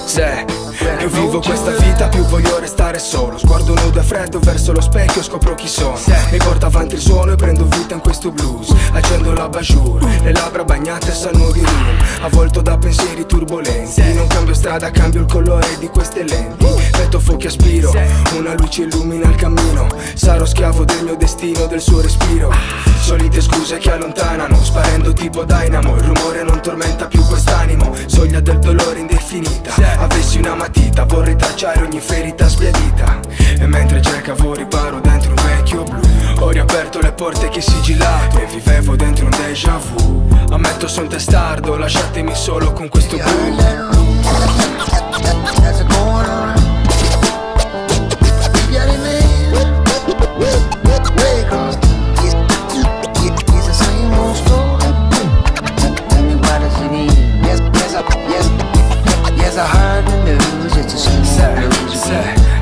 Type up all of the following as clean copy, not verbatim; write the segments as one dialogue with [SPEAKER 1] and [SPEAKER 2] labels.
[SPEAKER 1] Se più vivo questa vita più voglio restare solo. Sguardo nudo e freddo verso lo specchio, scopro chi sono. Mi porto avanti il suono e prendo vita in questo blues. Accendo la bajour, le labbra bagnate sanno di rum. Avvolto da pensieri turbolenti, non cambio strada, cambio il colore di queste lenti. Petto fuochi aspiro, una luce illumina il cammino. Sarò schiavo del mio destino, del suo respiro. Solite scuse che allontanano, sparendo tipo dynamo. Il rumore non tormenta più quest'animo, soglia del dolore indefinita. Avessi una matita vorrei tracciare ogni ferita sbiadita. E mentre cercavo riparo dentro un vecchio blu, ho riaperto le porte che sigillato e vivevo dentro un déjà vu. Ammetto son testardo, lasciatemi solo con questo blu.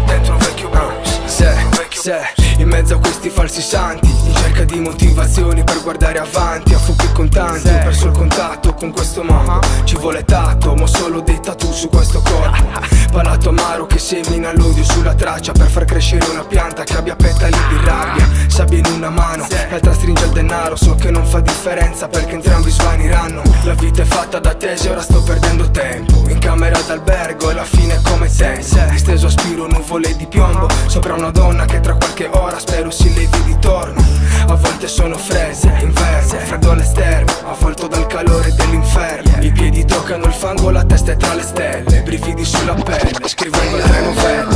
[SPEAKER 1] Dentro un vecchio blues, in mezzo a questi falsi santi, in cerca di motivazioni per guardare avanti. A fuochi contanti, ho perso il contatto con questo mondo. Ci vuole tatto, ma ho solo dei tattoo su questo corpo. Palato amaro che semina l'odio sulla traccia, per far crescere una pianta che abbia petali di rabbia. Sabbia in una mano, l'altra stringe il denaro. So che non fa differenza perché entrambi svaniranno. La vita è fatta d'attese, ora sto perdendo tempo. In camera d'albergo e la fine è come senza. Disteso aspiro nuvole di piombo sopra una donna che tra qualche ora spero si levi di torno. A volte sono frese, inverno, freddo all'esterno, avvolto dal calore dell'inferno. I piedi toccano il fango, la testa è tra le stelle, brividi sulla pelle, scrivendo le novelle.